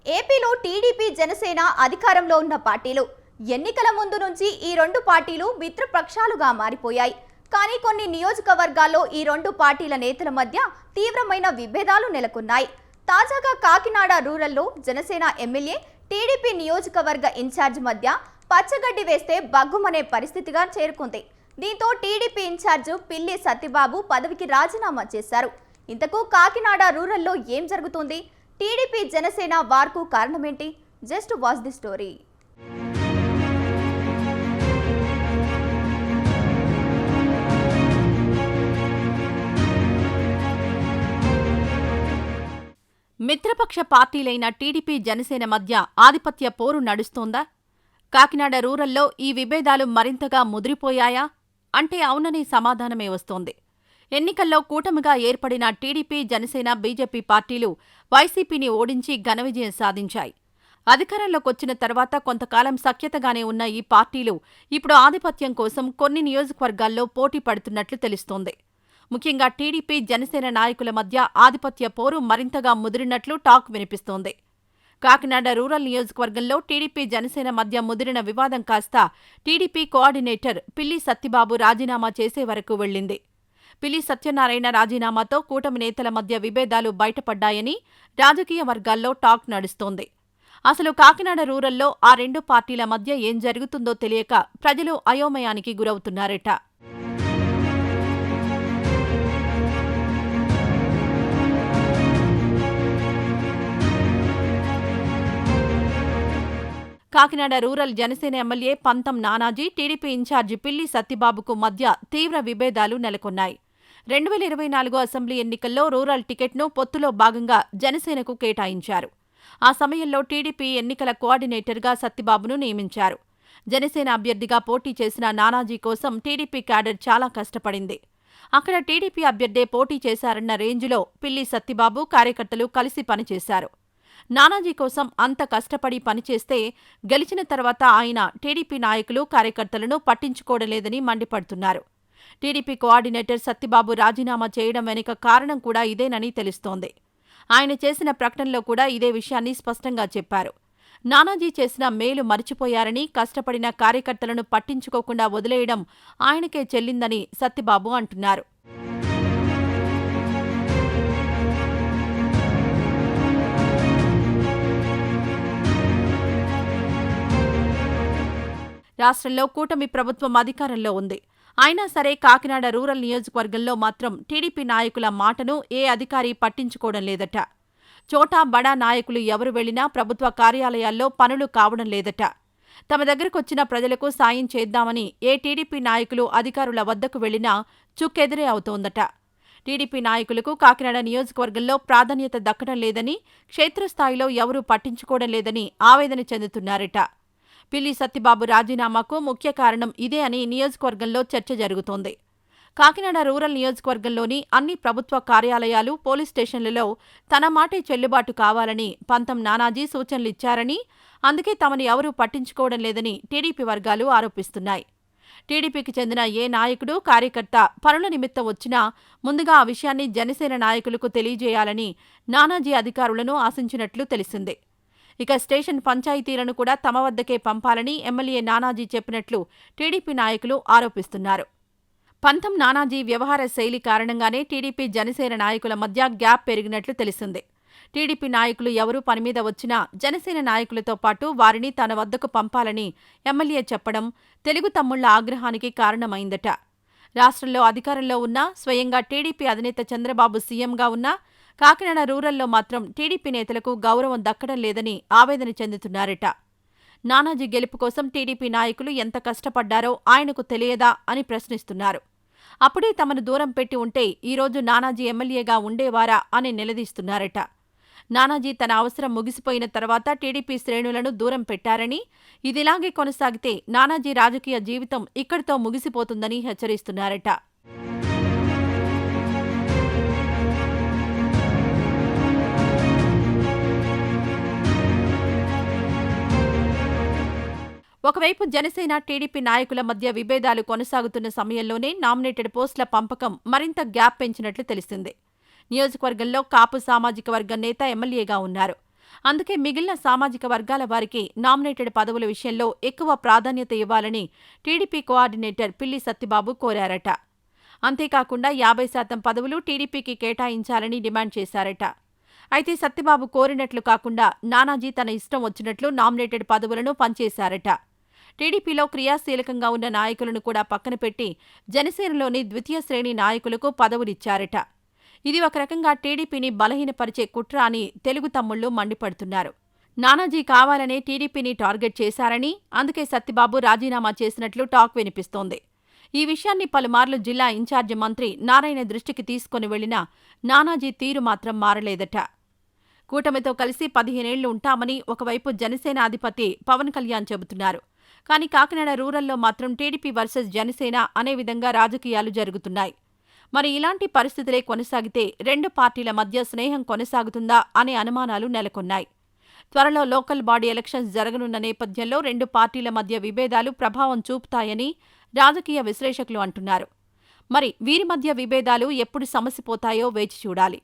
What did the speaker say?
ఏపీలో టీడీపీ జనసేన అధికారంలో ఉన్న పార్టీలు ఎన్నికల ముందు నుంచి ఈ రెండు పార్టీలు మిత్రపక్షాలుగా మారిపోయాయి. కానీ కొన్ని నియోజకవర్గాల్లో ఈ రెండు పార్టీల నేతల మధ్య తీవ్రమైన విభేదాలు నెలకొన్నాయి. తాజాగా కాకినాడ రూరల్లో జనసేన ఎమ్మెల్యే టీడీపీ నియోజకవర్గ ఇన్ఛార్జ్ మధ్య పచ్చగడ్డి వేస్తే బగ్గుమనే పరిస్థితిగా చేరుకుంది. దీంతో టీడీపీ ఇన్ఛార్జ్ పిల్లి సత్యబాబు పదవికి రాజీనామా చేశారు. ఇంతకు కాకినాడ రూరల్లో ఏం జరుగుతుంది? టీడీపీ జనసేన వార్కు కారణమేంటి? Just watch the story. మిత్రపక్ష పార్టీలైన టీడీపీ జనసేన మధ్య ఆధిపత్య పోరు నడుస్తోందా? కాకినాడ రూరల్లో ఈ విభేదాలు మరింతగా ముదిరిపోయాయా అంటే అవుననే సమాధానమే వస్తోంది. ఎన్నికల్లో కూటమిగా ఏర్పడిన టీడీపీ జనసేన బీజేపీ పార్టీలు వైసీపీని ఓడించి ఘన విజయం సాధించాయి. అధికారంలోకొచ్చిన తర్వాత కొంతకాలం సఖ్యతగానే ఉన్న ఈ పార్టీలు ఇప్పుడు ఆధిపత్యం కోసం కొన్ని నియోజకవర్గాల్లో పోటీ పడుతున్నట్లు తెలుస్తోంది. ముఖ్యంగా టీడీపీ జనసేన నాయకుల మధ్య ఆధిపత్య పోరు మరింతగా ముదిరినట్లు టాక్ వినిపిస్తోంది. కాకినాడ రూరల్ నియోజకవర్గంలో టీడీపీ జనసేన మధ్య ముదిరిన వివాదం కాస్త టీడీపీ కోఆర్డినేటర్ పిల్లి సత్యబాబు రాజీనామా చేసే వరకు వెళ్లింది. పిల్లి సత్యనారాయణ రాజీనామాతో కూటమి నేతల మధ్య విభేదాలు బయటపడ్డాయని రాజకీయ వర్గాల్లో టాక్ నడుస్తోంది. అసలు కాకినాడ రూరల్లో ఆ రెండు పార్టీల మధ్య ఏం జరుగుతుందో తెలియక ప్రజలు అయోమయానికి గురవుతున్నారట. కాకినాడ రూరల్ జనసేన ఎమ్మెల్యే పంతం నానాజీ, టీడీపీ ఇన్ఛార్జి పిల్లి సత్యబాబుకు మధ్య తీవ్ర విభేదాలు నెలకొన్నాయి. 2024 అసెంబ్లీ ఎన్నికల్లో రూరల్ టికెట్ను పొత్తులో భాగంగా జనసేనకు కేటాయించారు. ఆ సమయంలో టీడీపీ ఎన్నికల కోఆర్డినేటర్గా సత్యబాబును నియమించారు. జనసేన అభ్యర్థిగా పోటీ చేసిన నానాజీ కోసం టీడీపీ క్యాడర్ చాలా కష్టపడింది. అక్కడ టీడీపీ అభ్యర్థే పోటీ చేశారన్న రేంజ్లో పిల్లి సత్యబాబు కార్యకర్తలు కలిసి పనిచేశారు. నానాజీ కోసం అంత కష్టపడి పనిచేస్తే గెలిచిన తర్వాత ఆయన టీడీపీ నాయకులు కార్యకర్తలను పట్టించుకోవడం లేదని మండిపడుతున్నారు. టీడీపీ కోఆర్డినేటర్ సత్యబాబు రాజీనామా చేయడం వెనుక కారణం కూడా ఇదేనని తెలుస్తోంది. ఆయన చేసిన ప్రకటనలో కూడా ఇదే విషయాన్ని స్పష్టంగా చెప్పారు. నానాజీ చేసిన మేలు మరిచిపోయారని, కష్టపడిన కార్యకర్తలను పట్టించుకోకుండా వదిలేయడం ఆయనకే చెల్లిందని సత్యబాబు అంటున్నారు. రాష్ట్రంలో కూటమి ప్రభుత్వం అధికారంలో ఉంది. అయినా సరే కాకినాడ రూరల్ నియోజకవర్గంలో మాత్రం టీడీపీ నాయకుల మాటను ఏ అధికారి పట్టించుకోవడం లేదట. చోటా బడా నాయకులు ఎవరు వెళ్లినా ప్రభుత్వ కార్యాలయాల్లో పనులు కావడం లేదట. తమ దగ్గరకొచ్చిన ప్రజలకు సాయం చేద్దామని ఏ టీడీపీ నాయకులు అధికారుల వద్దకు వెళ్లినా చుక్కెదురే అవుతోందట. టీడీపీ నాయకులకు కాకినాడ నియోజకవర్గంలో ప్రాధాన్యత దక్కడం లేదని, క్షేత్రస్థాయిలో ఎవరూ పట్టించుకోవడం లేదని ఆవేదన చెందుతున్నారట. పిల్లి సత్యబాబు రాజీనామాకు ముఖ్య కారణం ఇదే అని నియోజకవర్గంలో చర్చ జరుగుతోంది. కాకినాడ రూరల్ నియోజకవర్గంలోని అన్ని ప్రభుత్వ కార్యాలయాలు, పోలీస్ స్టేషన్లలో తన మాటే చెల్లుబాటు కావాలని పంతం నానాజీ సూచనలిచ్చారని, అందుకే తమను ఎవరూ పట్టించుకోవడం లేదని టీడీపీ వర్గాలు ఆరోపిస్తున్నాయి. టీడీపీకి చెందిన ఏ నాయకుడు, కార్యకర్త పనుల నిమిత్తం వచ్చినా ముందుగా ఆ విషయాన్ని జనసేన నాయకులకు తెలియజేయాలని నానాజీ అధికారులను ఆశించినట్లు తెలిసింది. ఇక స్టేషన్ పంచాయతీలను కూడా తమ వద్దకే పంపాలని ఎమ్మెల్యే నానాజీ చెప్పినట్లు టీడీపీ నాయకులు ఆరోపిస్తున్నారు. పంతం నానాజీ వ్యవహార శైలి కారణంగానే టీడీపీ జనసేన నాయకుల మధ్య గ్యాప్ పెరిగినట్లు తెలిసింది. టీడీపీ నాయకులు ఎవరూ పనిమీద వచ్చినా జనసేన నాయకులతో పాటు వారిని తన వద్దకు పంపాలని ఎమ్మెల్యే చెప్పడం తెలుగు తమ్ముళ్ల ఆగ్రహానికి కారణమైందట. రాష్ట్రంలో అధికారంలో ఉన్నా, స్వయంగా టీడీపీ అధినేత చంద్రబాబు సీఎంగా ఉన్నా కాకినాడ రూరల్లో మాత్రం టీడీపీ నేతలకు గౌరవం దక్కడం లేదని ఆవేదన చెందుతున్నారట. నానాజీ గెలుపు కోసం టీడీపీ నాయకులు ఎంత కష్టపడ్డారో ఆయనకు తెలియదా అని ప్రశ్నిస్తున్నారు. అప్పుడే తమను దూరం పెట్టి ఉంటే ఈరోజు నానాజీ ఎమ్మెల్యేగా ఉండేవారా అని నిలదీస్తున్నారట. నానాజీ తన అవసరం ముగిసిపోయిన తర్వాత టీడీపీ శ్రేణులను దూరం పెట్టారని, ఇదిలాగే కొనసాగితే నానాజీ రాజకీయ జీవితం ఇక్కడితో ముగిసిపోతుందని హెచ్చరిస్తున్నారట. ఒకవైపు జనసేన, టీడీపీ నాయకుల మధ్య విభేదాలు కొనసాగుతున్న సమయంలోనే నామినేటెడ్ పోస్టుల పంపకం మరింత గ్యాప్ పెంచినట్లు తెలిసింది. నియోజకవర్గంలో కాపు సామాజిక వర్గం నేత ఎమ్మెల్యేగా ఉన్నారు. అందుకే మిగిలిన సామాజిక వర్గాల వారికి నామినేటెడ్ పదవుల విషయంలో ఎక్కువ ప్రాధాన్యత ఇవ్వాలని టీడీపీ కోఆర్డినేటర్ పిల్లి సత్తిబాబు కోరారట. అంతేకాకుండా 50% పదవులు టీడీపీకి కేటాయించాలని డిమాండ్ చేశారట. అయితే సత్తిబాబు కోరినట్లు కాకుండా నానాజీ తన ఇష్టం వచ్చినట్లు నామినేటెడ్ పదవులను పంచేశారట. టీడీపీలో క్రియాశీలకంగా ఉన్న నాయకులను కూడా పక్కన పెట్టి జనసేనలోని ద్వితీయ శ్రేణి నాయకులకు పదవులిచ్చారట. ఇది ఒక రకంగా టీడీపీని బలహీనపరిచే కుట్ర అని తెలుగు తమ్ముళ్లు మండిపడుతున్నారు. నానాజీ కావాలనే టీడీపీని టార్గెట్ చేశారని, అందుకే సత్తిబాబు రాజీనామా చేసినట్లు టాక్ వినిపిస్తోంది. ఈ విషయాన్ని పలుమార్లు జిల్లా ఇన్ఛార్జి మంత్రి నారాయణ దృష్టికి తీసుకుని వెళ్లినా నానాజీ తీరు మాత్రం మారలేదట. కూటమితో కలిసి 15 ఏళ్లు ఉంటామని ఒకవైపు జనసేన అధిపతి పవన్ కళ్యాణ్ చెబుతున్నారు. కానీ కాకినాడ రూరల్లో మాత్రం టీడీపీ వర్సెస్ జనసేన అనే విధంగా రాజకీయాలు జరుగుతున్నాయి. మరి ఇలాంటి పరిస్థితులే కొనసాగితే రెండు పార్టీల మధ్య స్నేహం కొనసాగుతుందా అనే అనుమానాలు నెలకొన్నాయి. త్వరలో లోకల్ బాడీ ఎలక్షన్స్ జరగనున్న నేపథ్యంలో రెండు పార్టీల మధ్య విభేదాలు ప్రభావం చూపుతాయని రాజకీయ విశ్లేషకులు అంటున్నారు. మరి వీరి మధ్య విభేదాలు ఎప్పుడు సమసిపోతాయో వేచి చూడాలి.